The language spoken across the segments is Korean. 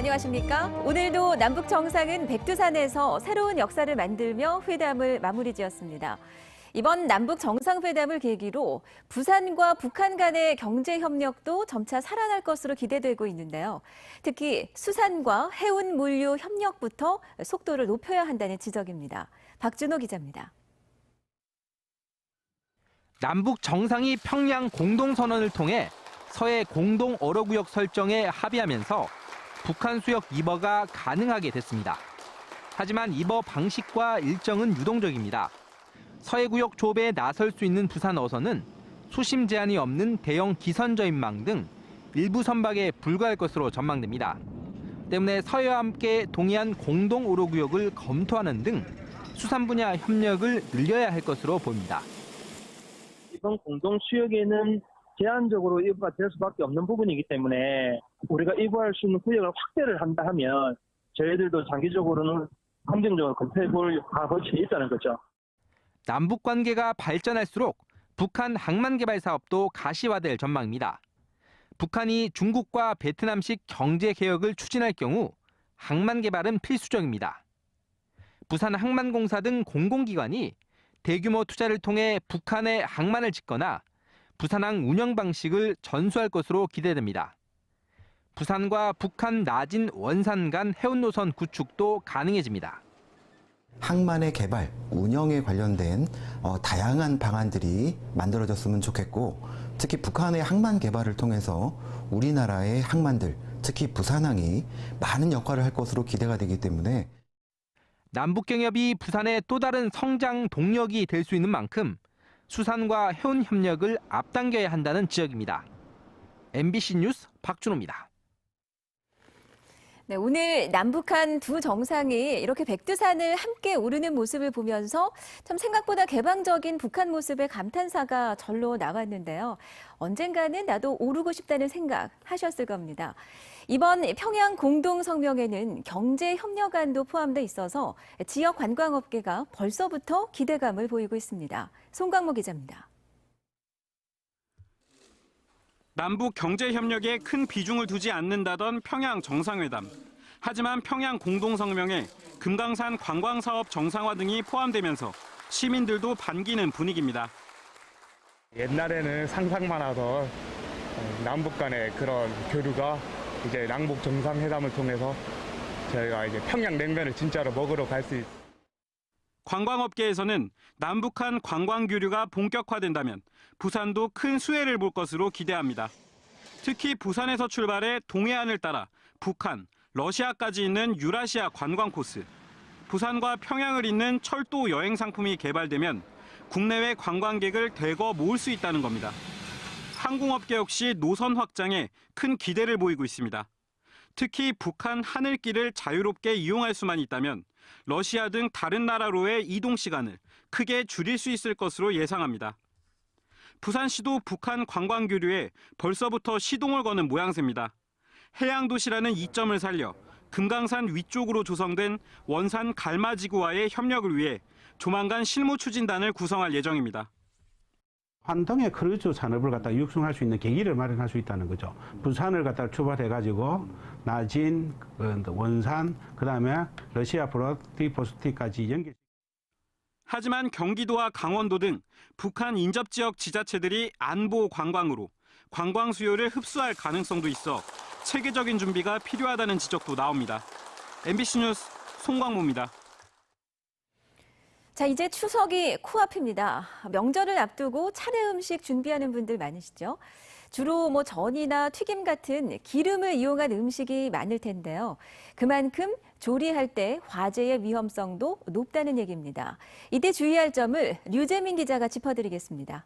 안녕하십니까? 오늘도 남북 정상은 백두산에서 새로운 역사를 만들며 회담을 마무리 지었습니다. 이번 남북 정상회담을 계기로 부산과 북한 간의 경제 협력도 점차 살아날 것으로 기대되고 있는데요. 특히 수산과 해운 물류 협력부터 속도를 높여야 한다는 지적입니다. 박준호 기자입니다. 남북 정상이 평양 공동선언을 통해 서해 공동 어로구역 설정에 합의하면서 북한 수역 입어가 가능하게 됐습니다. 하지만 입어 방식과 일정은 유동적입니다. 서해구역 조배에 나설 수 있는 부산 어선은 수심 제한이 없는 대형 기선저인망 등 일부 선박에 불과할 것으로 전망됩니다. 때문에 서해와 함께 동해안 공동 어로구역을 검토하는 등 수산 분야 협력을 늘려야 할 것으로 보입니다. 이번 공동 수역에는 제한적으로 입어가 될 수밖에 없는 부분이기 때문에 우리가 입어할 수 있는 구역을 확대를 한다 하면 저희들도 장기적으로는 긍정적으로 검토해볼 가치가 있다는 거죠. 남북 관계가 발전할수록 북한 항만 개발 사업도 가시화될 전망입니다. 북한이 중국과 베트남식 경제 개혁을 추진할 경우 항만 개발은 필수적입니다. 부산 항만공사 등 공공기관이 대규모 투자를 통해 북한의 항만을 짓거나 부산항 운영 방식을 전수할 것으로 기대됩니다. 부산과 북한 나진 원산 간 해운 노선 구축도 가능해집니다. 항만의 개발, 운영에 관련된 다양한 방안들이 만들어졌으면 좋겠고, 특히 북한의 항만 개발을 통해서 우리나라의 항만들, 특히 부산항이 많은 역할을 할 것으로 기대가 되기 때문에 남북 경협이 부산의 또 다른 성장 동력이 될 수 있는 만큼 수산과 해운 협력을 앞당겨야 한다는 지적입니다. MBC 뉴스 박준호입니다. 네, 오늘 남북한 두 정상이 이렇게 백두산을 함께 오르는 모습을 보면서 참 생각보다 개방적인 북한 모습에 감탄사가 절로 나왔는데요. 언젠가는 나도 오르고 싶다는 생각 하셨을 겁니다. 이번 평양 공동성명에는 경제협력안도 포함돼 있어서 지역 관광업계가 벌써부터 기대감을 보이고 있습니다. 송광모 기자입니다. 남북 경제협력에 큰 비중을 두지 않는다던 평양 정상회담. 하지만 평양 공동성명에 금강산 관광사업 정상화 등이 포함되면서 시민들도 반기는 분위기입니다. 옛날에는 상상만 하던 남북 간의 그런 교류가 이제 남북 정상회담을 통해서 저희가 이제 평양 냉면을 진짜로 먹으러 갈 수 있습니다. 관광업계에서는 남북한 관광 교류가 본격화된다면 부산도 큰 수혜를 볼 것으로 기대합니다. 특히 부산에서 출발해 동해안을 따라 북한, 러시아까지 있는 유라시아 관광 코스, 부산과 평양을 잇는 철도 여행 상품이 개발되면 국내외 관광객을 대거 모을 수 있다는 겁니다. 항공업계 역시 노선 확장에 큰 기대를 보이고 있습니다. 특히 북한 하늘길을 자유롭게 이용할 수만 있다면 러시아 등 다른 나라로의 이동 시간을 크게 줄일 수 있을 것으로 예상합니다. 부산시도 북한 관광 교류에 벌써부터 시동을 거는 모양새입니다. 해양도시라는 이점을 살려 금강산 위쪽으로 조성된 원산 갈마지구와의 협력을 위해 조만간 실무추진단을 구성할 예정입니다. 환동의 크루즈 산업을 갖다 육성할 수 있는 계기를 마련할 수 있다는 거죠. 부산을 갖다 출발해가지고 나진, 원산, 그다음에 러시아 브라디보스토크까지 연결. 하지만 경기도와 강원도 등 북한 인접 지역 지자체들이 안보 관광으로 관광 수요를 흡수할 가능성도 있어 체계적인 준비가 필요하다는 지적도 나옵니다. MBC 뉴스 송광모입니다. 자, 이제 추석이 코앞입니다. 명절을 앞두고 차례 음식 준비하는 분들 많으시죠? 주로 전이나 튀김 같은 기름을 이용한 음식이 많을 텐데요. 그만큼 조리할 때 화재의 위험성도 높다는 얘기입니다. 이때 주의할 점을 류재민 기자가 짚어드리겠습니다.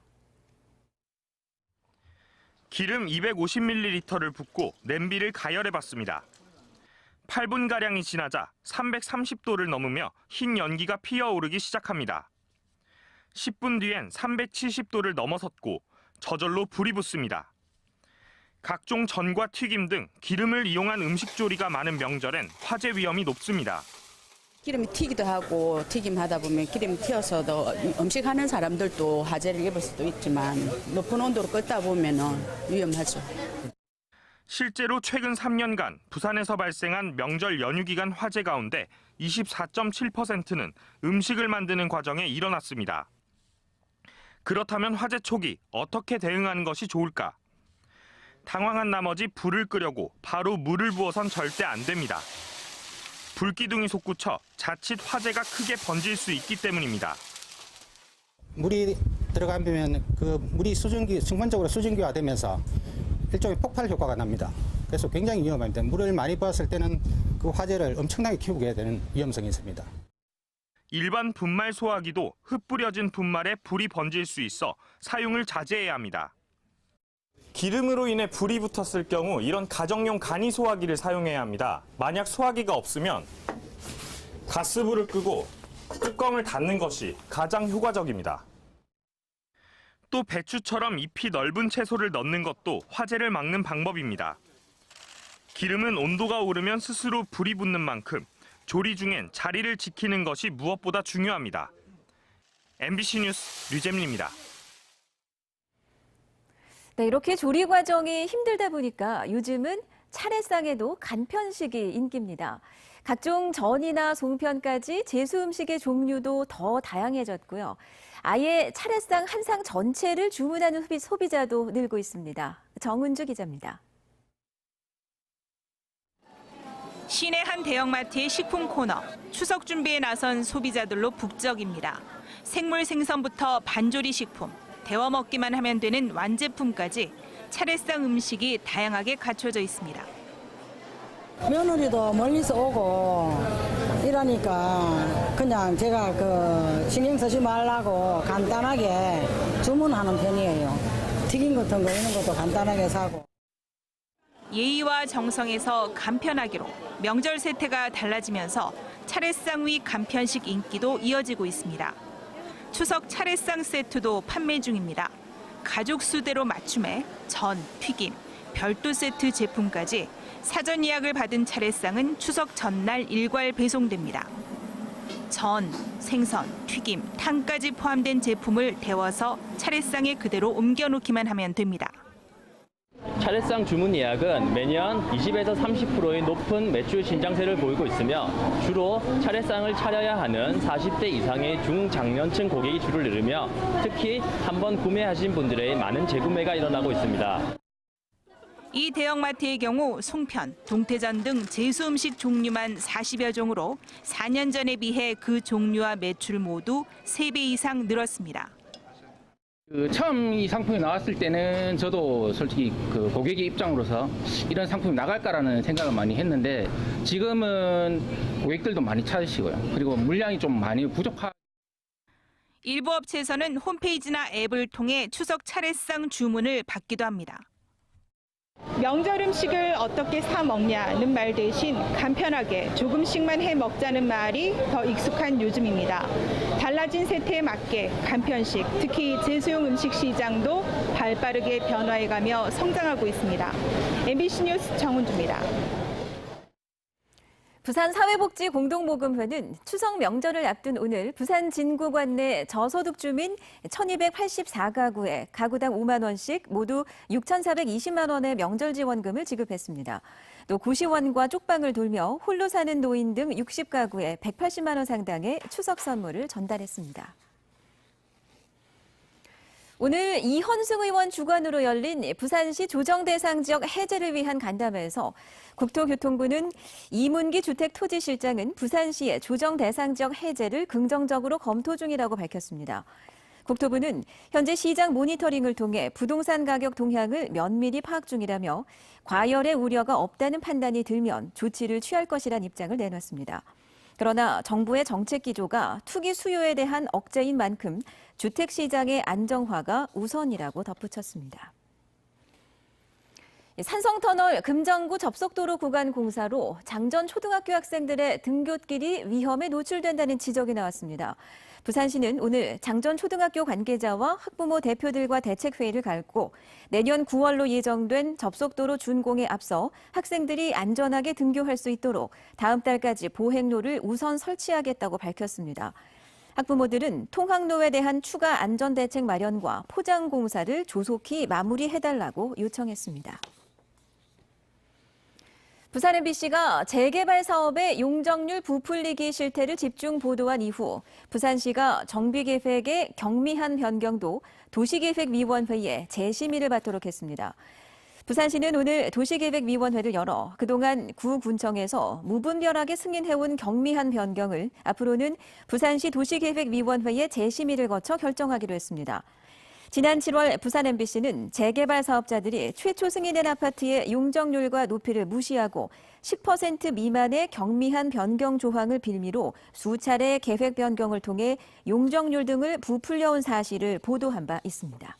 기름 250ml를 붓고 냄비를 가열해봤습니다. 8분가량이 지나자 330도를 넘으며 흰 연기가 피어오르기 시작합니다. 10분 뒤엔 370도를 넘어섰고 저절로 불이 붙습니다. 각종 전과 튀김 등 기름을 이용한 음식 조리가 많은 명절엔 화재 위험이 높습니다. 기름이 튀기도 하고 튀김하다 보면 기름이 튀어서 음식하는 사람들도 화재를 입을 수도 있지만 높은 온도로 끓다 보면 위험하죠. 실제로 최근 3년간 부산에서 발생한 명절 연휴 기간 화재 가운데 24.7%는 음식을 만드는 과정에 일어났습니다. 그렇다면 화재 초기 어떻게 대응하는 것이 좋을까? 당황한 나머지 불을 끄려고 바로 물을 부어선 절대 안 됩니다. 불기둥이 솟구쳐 자칫 화재가 크게 번질 수 있기 때문입니다. 물이 들어가면 그 물이 순간적으로 수증기화되면서 일종의 폭발 효과가 납니다. 그래서 굉장히 위험합니다. 물을 많이 부었을 때는 그 화재를 엄청나게 키우게 되는 위험성이 있습니다. 일반 분말 소화기도 흩뿌려진 분말에 불이 번질 수 있어 사용을 자제해야 합니다. 기름으로 인해 불이 붙었을 경우 이런 가정용 간이 소화기를 사용해야 합니다. 만약 소화기가 없으면 가스불을 끄고 뚜껑을 닫는 것이 가장 효과적입니다. 또 배추처럼 잎이 넓은 채소를 넣는 것도 화재를 막는 방법입니다. 기름은 온도가 오르면 스스로 불이 붙는 만큼 조리 중엔 자리를 지키는 것이 무엇보다 중요합니다. MBC 뉴스 류잼리입니다. 네, 이렇게 조리 과정이 힘들다 보니까 요즘은 차례상에도 간편식이 인기입니다. 각종 전이나 송편까지 제수 음식의 종류도 더 다양해졌고요. 아예 차례상 한 상 전체를 주문하는 소비자도 늘고 있습니다. 정은주 기자입니다. 시내 한 대형마트의 식품 코너, 추석 준비에 나선 소비자들로 북적입니다. 생물 생선부터 반조리 식품, 데워 먹기만 하면 되는 완제품까지 차례상 음식이 다양하게 갖춰져 있습니다. 며느리도 멀리서 오고 이러니까 그냥 제가 신경 쓰지 말라고 간단하게 주문하는 편이에요. 튀김 같은 거 이런 것도 간단하게 사고. 예의와 정성에서 간편하기로 명절 세태가 달라지면서 차례상 위 간편식 인기도 이어지고 있습니다. 추석 차례상 세트도 판매 중입니다. 가족 수대로 맞춤해 전, 튀김, 별도 세트 제품까지 사전 예약을 받은 차례상은 추석 전날 일괄 배송됩니다. 전, 생선, 튀김, 탕까지 포함된 제품을 데워서 차례상에 그대로 옮겨놓기만 하면 됩니다. 차례상 주문 예약은 매년 20에서 30%의 높은 매출 신장세를 보이고 있으며 주로 차례상을 차려야 하는 40대 이상의 중장년층 고객이 줄을 이루며 특히 한번 구매하신 분들의 많은 재구매가 일어나고 있습니다. 이 대형마트의 경우 송편, 동태전 등 제수 음식 종류만 40여 종으로 4년 전에 비해 그 종류와 매출 모두 3배 이상 늘었습니다. 처음 이 상품이 나왔을 때는 저도 솔직히 고객의 입장으로서 이런 상품이 나갈까라는 생각을 많이 했는데 지금은 고객들도 많이 찾으시고요. 그리고 물량이 좀 많이 부족한. 일부 업체에서는 홈페이지나 앱을 통해 추석 차례상 주문을 받기도 합니다. 명절 음식을 어떻게 사 먹냐는 말 대신 간편하게 조금씩만 해 먹자는 말이 더 익숙한 요즘입니다. 달라진 세태에 맞게 간편식, 특히 제수용 음식 시장도 발빠르게 변화해가며 성장하고 있습니다. MBC 뉴스 정은주입니다. 부산사회복지공동모금회는 추석 명절을 앞둔 오늘 부산 진구관 내 저소득 주민 1,284가구에 가구당 5만 원씩 모두 6,420만 원의 명절 지원금을 지급했습니다. 또 고시원과 쪽방을 돌며 홀로 사는 노인 등 60가구에 180만 원 상당의 추석 선물을 전달했습니다. 오늘 이현승 의원 주관으로 열린 부산시 조정대상지역 해제를 위한 간담회에서 국토교통부는 이문기 주택토지실장은 부산시의 조정대상지역 해제를 긍정적으로 검토 중이라고 밝혔습니다. 국토부는 현재 시장 모니터링을 통해 부동산 가격 동향을 면밀히 파악 중이라며 과열의 우려가 없다는 판단이 들면 조치를 취할 것이란 입장을 내놨습니다. 그러나 정부의 정책 기조가 투기 수요에 대한 억제인 만큼 주택시장의 안정화가 우선이라고 덧붙였습니다. 산성터널 금정구 접속도로 구간 공사로 장전 초등학교 학생들의 등굣길이 위험에 노출된다는 지적이 나왔습니다. 부산시는 오늘 장전 초등학교 관계자와 학부모 대표들과 대책회의를 갖고 내년 9월로 예정된 접속도로 준공에 앞서 학생들이 안전하게 등교할 수 있도록 다음 달까지 보행로를 우선 설치하겠다고 밝혔습니다. 학부모들은 통학로에 대한 추가 안전대책 마련과 포장 공사를 조속히 마무리해달라고 요청했습니다. 부산 MBC가 재개발 사업의 용적률 부풀리기 실태를 집중 보도한 이후 부산시가 정비계획의 경미한 변경도 도시계획위원회에 재심의를 받도록 했습니다. 부산시는 오늘 도시계획위원회를 열어 그동안 구군청에서 무분별하게 승인해온 경미한 변경을 앞으로는 부산시 도시계획위원회에 재심의를 거쳐 결정하기로 했습니다. 지난 7월 부산 MBC는 재개발 사업자들이 최초 승인된 아파트의 용적률과 높이를 무시하고 10% 미만의 경미한 변경 조항을 빌미로 수차례 계획 변경을 통해 용적률 등을 부풀려온 사실을 보도한 바 있습니다.